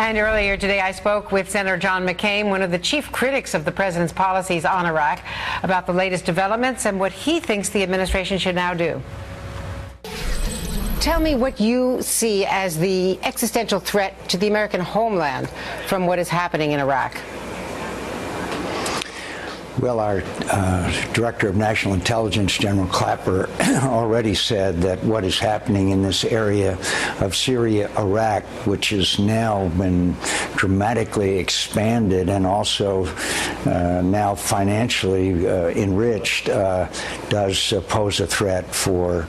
And earlier today, I spoke with Senator John McCain, one of the chief critics of the president's policies on Iraq, about the latest developments and what he thinks the administration should now do. Tell me what you see as the existential threat to the American homeland from what is happening in Iraq. Well, our Director of National Intelligence, General Clapper, already said that what is happening in this area of Syria, Iraq, which has now been dramatically expanded and also now financially enriched, does pose a threat for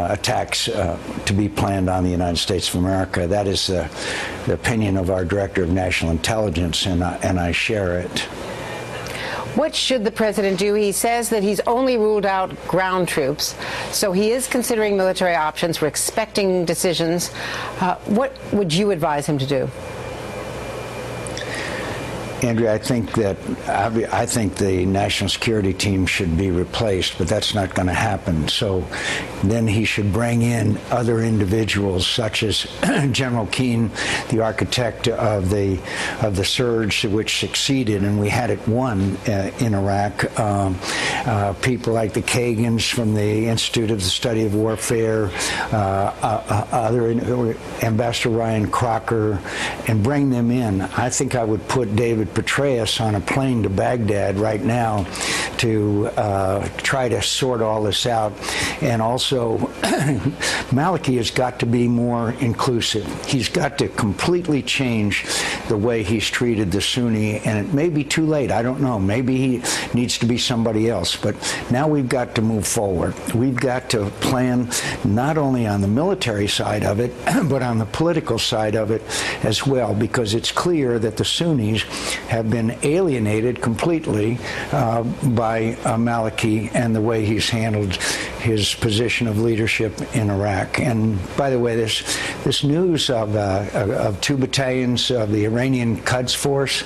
attacks to be planned on the United States of America. That is the opinion of our Director of National Intelligence, and I share it. What should the president do? He says that he's only ruled out ground troops, so he is considering military options. We're expecting decisions. What would you advise him to do? Andrea, I think the national security team should be replaced, but that's not going to happen. So then he should bring in other individuals, such as General McCain, the architect of the surge which succeeded, and we had it won in Iraq. People like the Kagans from the Institute of the Study of Warfare, Ambassador Ryan Crocker, and bring them in. I think I would put David Petraeus on a plane to Baghdad right now to try to sort all this out. And also, Maliki has got to be more inclusive. He's got to completely change the way he's treated the Sunni, and it may be too late. I don't know. Maybe he needs to be somebody else. But now we've got to move forward. We've got to plan not only on the military side of it, but on the political side of it as well, because it's clear that the Sunnis have been alienated completely by Maliki and the way he's handled his position of leadership in Iraq. And by the way, this news of 2 battalions of the Iranian Quds force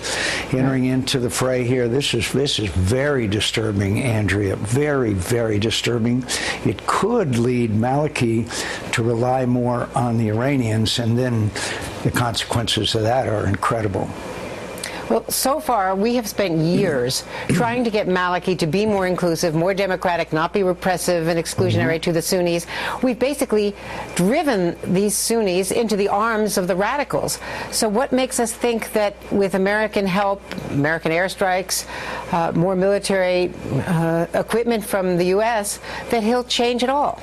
entering into the fray here, this is very disturbing, Andrea. Very, very disturbing. It could lead Maliki to rely more on the Iranians, and then the consequences of that are incredible. Well, so far, we have spent years trying to get Maliki to be more inclusive, more democratic, not be repressive and exclusionary to the Sunnis. We've basically driven these Sunnis into the arms of the radicals. So what makes us think that with American help, American airstrikes, more military equipment from the U.S., that he'll change it all?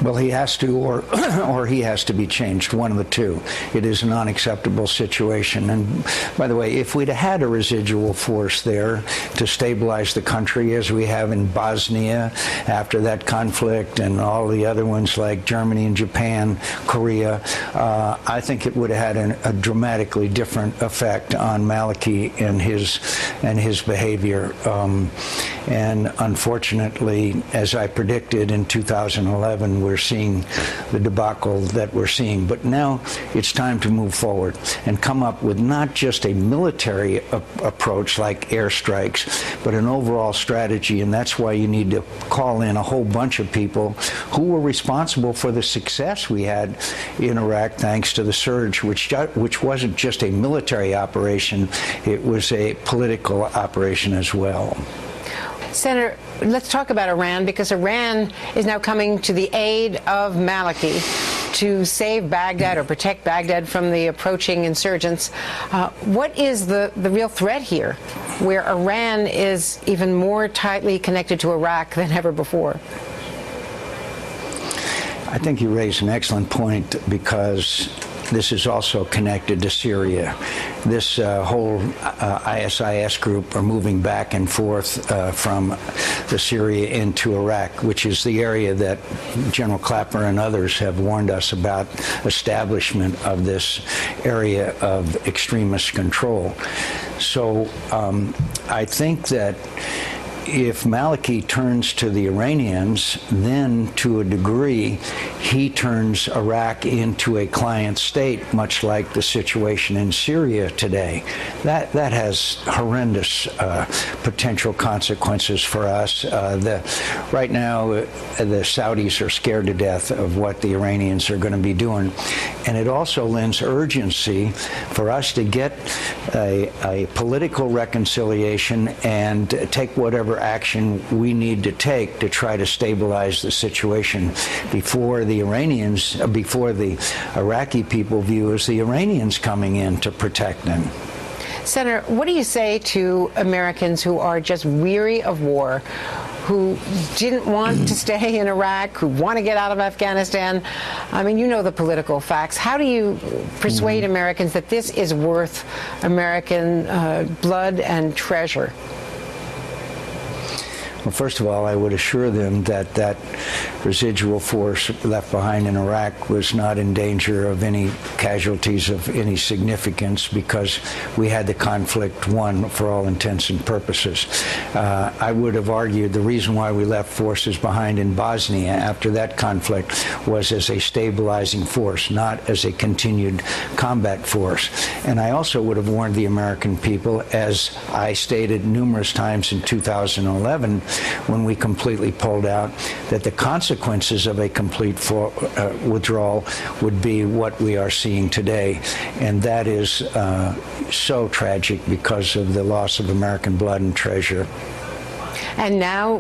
Well, he has to, or he has to be changed, one of the two. It is an unacceptable situation. And by the way, if we'd had a residual force there to stabilize the country, as we have in Bosnia after that conflict, and all the other ones like Germany and Japan, Korea, I think it would have had a dramatically different effect on Maliki and his behavior. And unfortunately, as I predicted in 2011, we're seeing the debacle that we're seeing. But now it's time to move forward and come up with not just a military approach like airstrikes, but an overall strategy. And that's why you need to call in a whole bunch of people who were responsible for the success we had in Iraq thanks to the surge, which wasn't just a military operation, it was a political operation as well. Senator, let's talk about Iran, because Iran is now coming to the aid of Maliki to save Baghdad or protect Baghdad from the approaching insurgents. What is the real threat here, where Iran is even more tightly connected to Iraq than ever before? I think you raise an excellent point, because this is also connected to Syria. This whole ISIS group are moving back and forth from the Syria into Iraq, which is the area that General Clapper and others have warned us about establishment of this area of extremist control. So I think that if Maliki turns to the Iranians, then to a degree, he turns Iraq into a client state, much like the situation in Syria today. That has horrendous potential consequences for us. Right now, the Saudis are scared to death of what the Iranians are going to be doing. And it also lends urgency for us to get a political reconciliation and take whatever action we need to take to try to stabilize the situation before the Iraqi people view as the Iranians coming in to protect them. Senator, what do you say to Americans who are just weary of war, who didn't want to stay in Iraq, who want to get out of Afghanistan? I mean, you know the political facts. How do you persuade Americans that this is worth American blood and treasure? Well, first of all, I would assure them that that residual force left behind in Iraq was not in danger of any casualties of any significance, because we had the conflict won for all intents and purposes. I would have argued the reason why we left forces behind in Bosnia after that conflict was as a stabilizing force, not as a continued combat force. And I also would have warned the American people, as I stated numerous times in 2011, when we completely pulled out, that the consequences of a complete withdrawal would be what we are seeing today. And that is so tragic because of the loss of American blood and treasure. And now,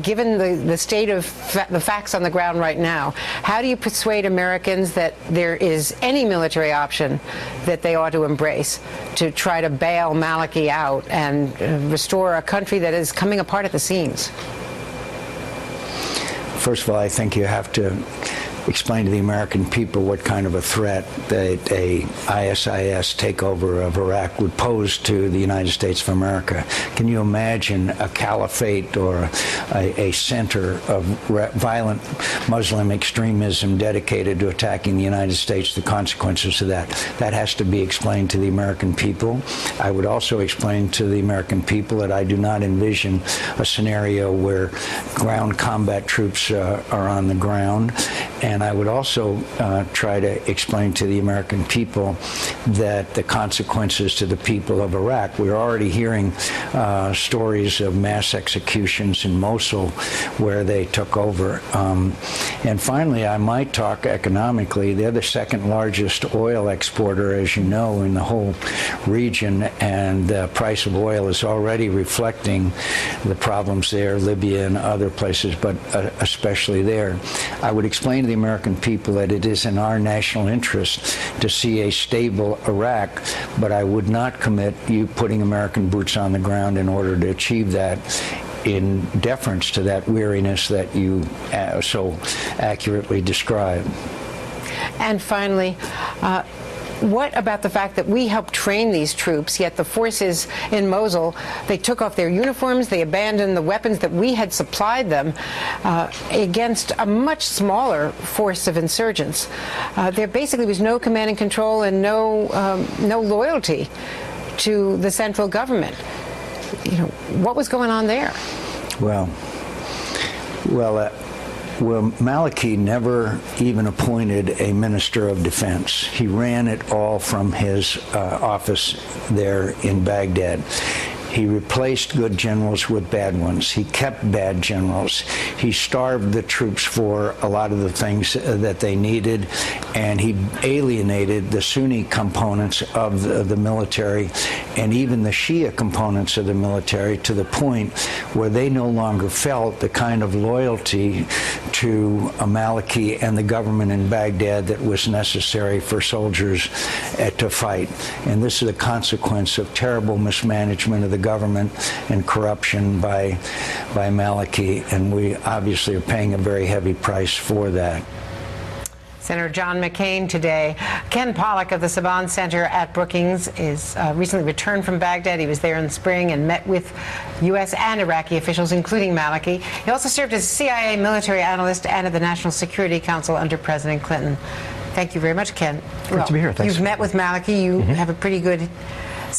given the state of the facts on the ground right now, how do you persuade Americans that there is any military option that they ought to embrace to try to bail Maliki out and restore a country that is coming apart at the seams? First of all, I think you have to explain to the American people what kind of a threat that a ISIS takeover of Iraq would pose to the United States of America. Can you imagine a caliphate or a center of violent Muslim extremism dedicated to attacking the United States? The consequences of that. That has to be explained to the American people. I would also explain to the American people that I do not envision a scenario where ground combat troops are on the ground. And I would also try to explain to the American people that the consequences to the people of Iraq, we're already hearing stories of mass executions in Mosul where they took over. And finally, I might talk economically. They're the second largest oil exporter, as you know, in the whole region, and the price of oil is already reflecting the problems there, Libya and other places, but especially there. I would explain to the American people that it is in our national interest to see a stable Iraq, but I would not commit you putting American boots on the ground in order to achieve that, in deference to that weariness that you so accurately describe. And finally, what about the fact that we helped train these troops, yet the forces in Mosul, they took off their uniforms, they abandoned the weapons that we had supplied them against a much smaller force of insurgents? There basically was no command and control and no loyalty to the central government. You know, what was going on there? Well, Maliki never even appointed a minister of defense. He ran it all from his office there in Baghdad. He replaced good generals with bad ones. He kept bad generals. He starved the troops for a lot of the things that they needed, and he alienated the Sunni components of the military and even the Shia components of the military to the point where they no longer felt the kind of loyalty to Maliki and the government in Baghdad that was necessary for soldiers to fight. And this is a consequence of terrible mismanagement of the government and corruption by Maliki, and we obviously are paying a very heavy price for that. Senator John McCain today. Ken Pollack of the Saban Center at Brookings is recently returned from Baghdad. He was there in the spring and met with U.S. and Iraqi officials, including Maliki. He also served as CIA military analyst and at the National Security Council under President Clinton. Thank you very much, Ken. Great to be here. Thanks. You've met with Maliki. You have a pretty good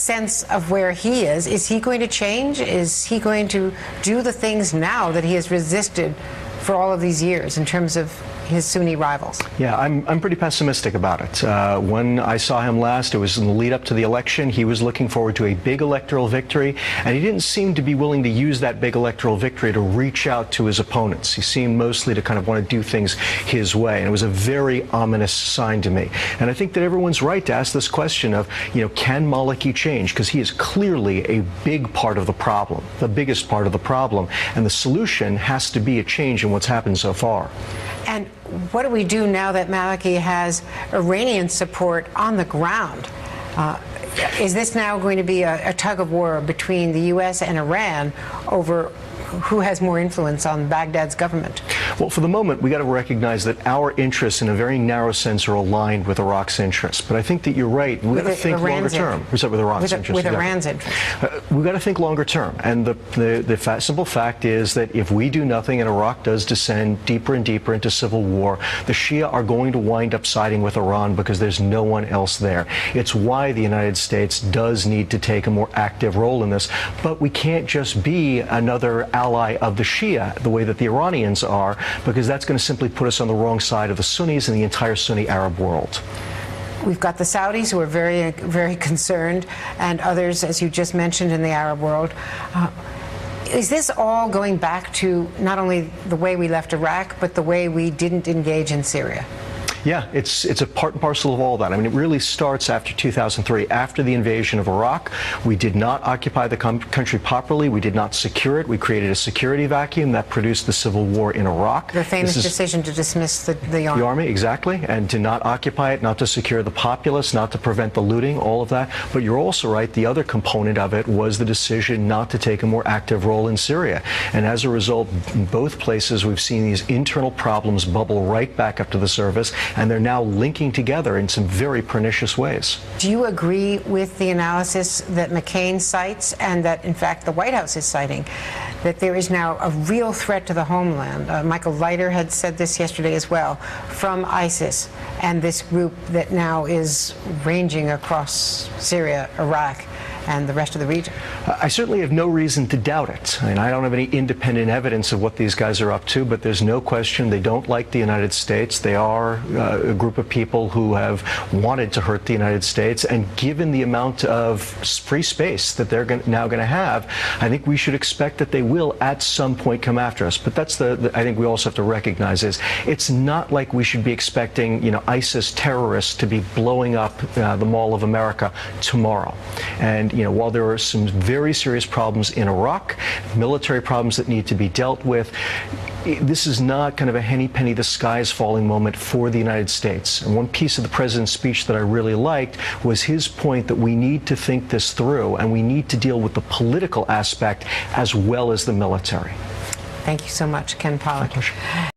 sense of where he is. Is he going to change? Is he going to do the things now that he has resisted for all of these years in terms of his Sunni rivals? Yeah, I'm pretty pessimistic about it. When I saw him last, it was in the lead up to the election. He was looking forward to a big electoral victory, and he didn't seem to be willing to use that big electoral victory to reach out to his opponents. He seemed mostly to kind of want to do things his way, and it was a very ominous sign to me. And I think that everyone's right to ask this question of, can Maliki change? Because he is clearly a big part of the problem, the biggest part of the problem, and the solution has to be a change in what's happened so far. And what do we do now that Maliki has Iranian support on the ground? Is this now going to be a tug of war between the U.S. and Iran over who has more influence on Baghdad's government? Well, for the moment, we got to recognize that our interests, in a very narrow sense, are aligned with Iraq's interests. But I think that you're right. We got to think longer term. With Iran's interests. With Iran's interests. We got to think longer term. And the simple fact is that if we do nothing and Iraq does descend deeper and deeper into civil war, the Shia are going to wind up siding with Iran because there's no one else there. It's why the United States does need to take a more active role in this. But we can't just be another ally of the Shia the way that the Iranians are, because that's going to simply put us on the wrong side of the Sunnis and the entire Sunni Arab world. We've got the Saudis, who are very, very concerned, and others, as you just mentioned, in the Arab world. Is this all going back to not only the way we left Iraq, but the way we didn't engage in Syria? Yeah, it's a part and parcel of all that. I mean, it really starts after 2003. After the invasion of Iraq, we did not occupy the country properly. We did not secure it. We created a security vacuum that produced the civil war in Iraq. The famous decision to dismiss the army. The army, exactly, and to not occupy it, not to secure the populace, not to prevent the looting, all of that. But you're also right, the other component of it was the decision not to take a more active role in Syria. And as a result, in both places, we've seen these internal problems bubble right back up to the surface, and they're now linking together in some very pernicious ways. Do you agree with the analysis that McCain cites, and that, in fact, the White House is citing, that there is now a real threat to the homeland? Michael Leiter had said this yesterday as well, from ISIS and this group that now is ranging across Syria, Iraq, and the rest of the region. I certainly have no reason to doubt it. I mean, I don't have any independent evidence of what these guys are up to, but there's no question they don't like the United States. They are a group of people who have wanted to hurt the United States, and given the amount of free space that they're now going to have, I think we should expect that they will at some point come after us. But that's I think we also have to recognize is it's not like we should be expecting, ISIS terrorists to be blowing up the Mall of America tomorrow. And while there are some very serious problems in Iraq, military problems that need to be dealt with, this is not kind of a henny penny the sky is falling moment for the United States. And one piece of the president's speech that I really liked was his point that we need to think this through, and we need to deal with the political aspect as well as the military. Thank you so much, Ken Pollack.